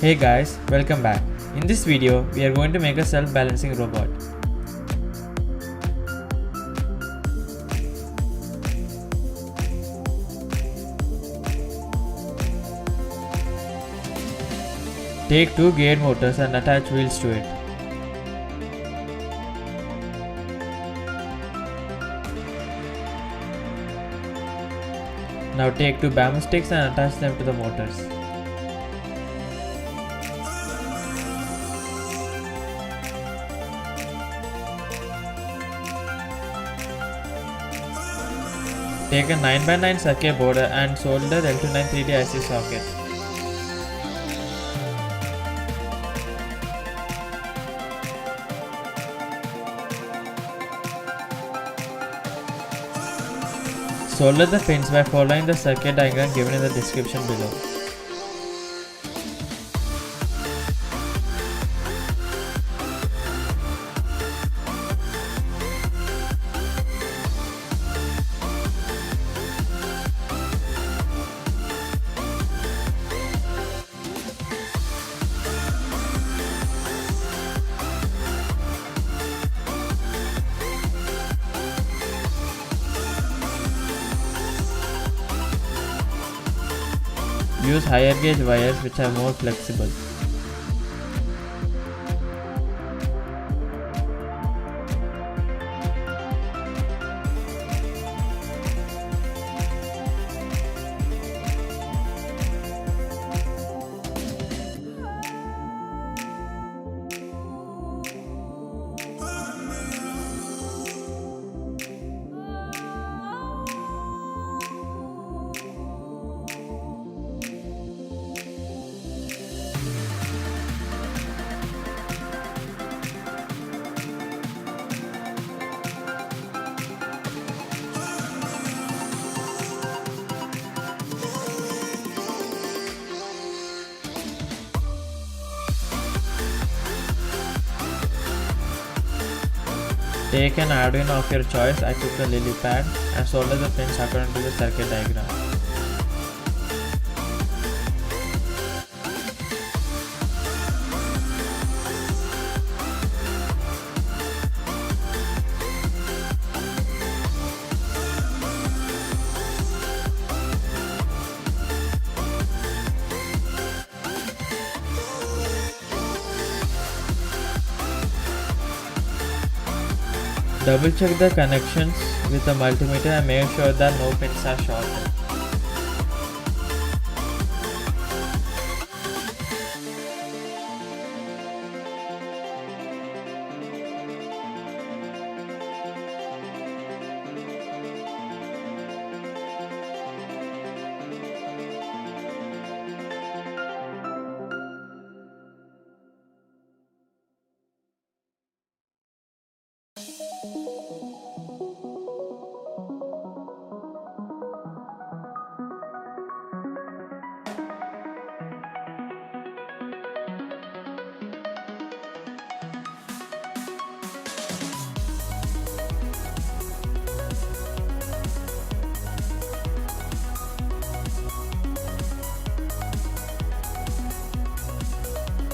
Hey guys, welcome back. In this video, we are going to make a self-balancing robot. Take two geared motors and attach wheels to it. Now take two bamboo sticks and attach them to the motors. Take a 9x9 circuit board and solder L29 3D IC socket. Solder the pins by following the circuit diagram given in the description below. Use higher gauge wires which are more flexible. Take an Arduino of your choice, I took the lilypad, and solder the pins according to the circuit diagram. Double check the connections with a multimeter and make sure that no pins are shorted.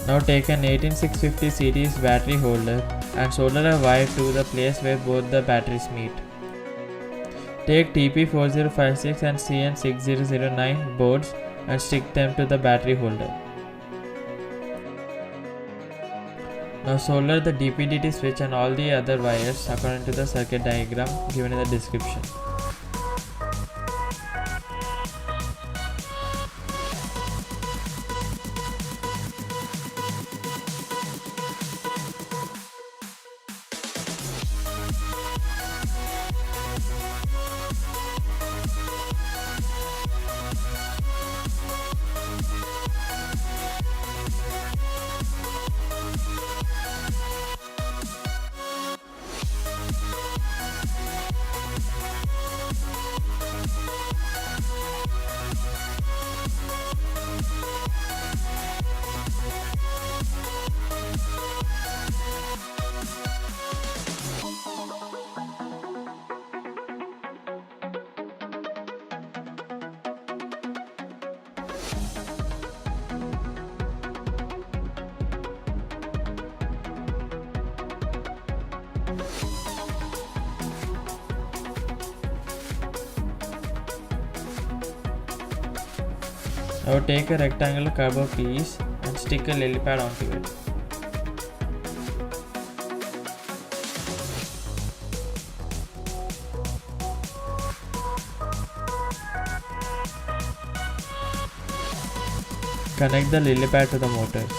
Now take an 18650 series battery holder and solder a wire to the place where both the batteries meet. Take TP4056 and CN6009 boards and stick them to the battery holder. Now solder the dpdt switch and all the other wires according to the circuit diagram given in the description. Now take a rectangular cardboard piece and stick a lily pad onto it. Connect the lily pad to the motors.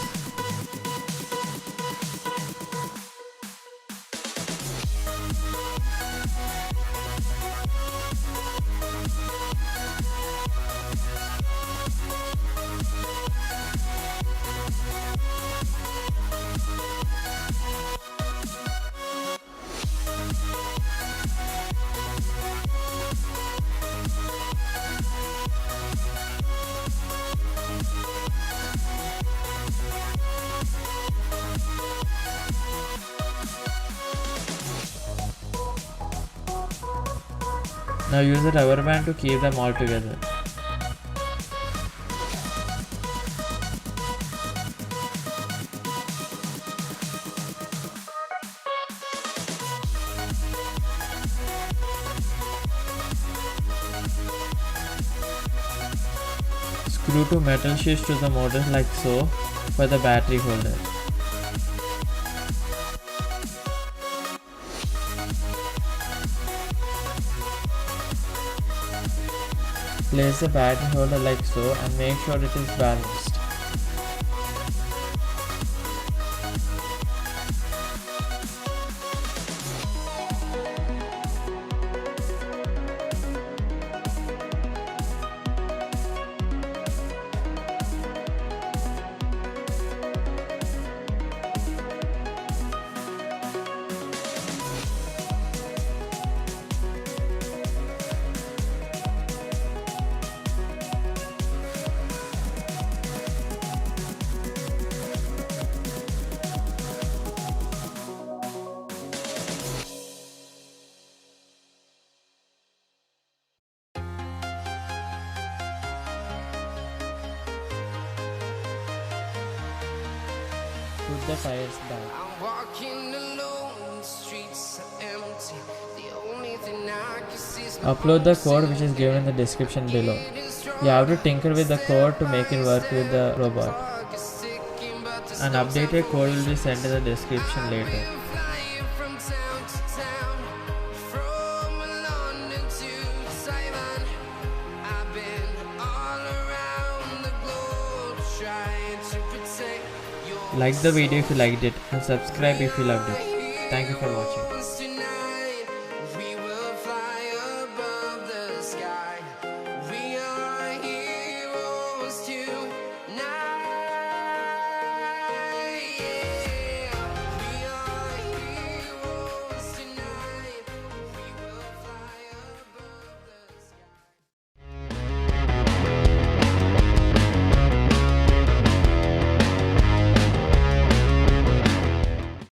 Now use a rubber band to keep them all together. Screw two metal sheets to the motors like so for the battery holder. Place the battery holder like so and make sure it is balanced. Put the tires back. I'm walking alone, the streets are empty. The only thing I can see is Upload the code which is given in the description below. You have to tinker with the code to make it work with the robot. An updated code will be sent in the description later. flying from town to town, from London to Taiwan. I've been all around the globe trying to protect your Like the video if you liked it and subscribe if you loved it. Thank you for watching. tonight.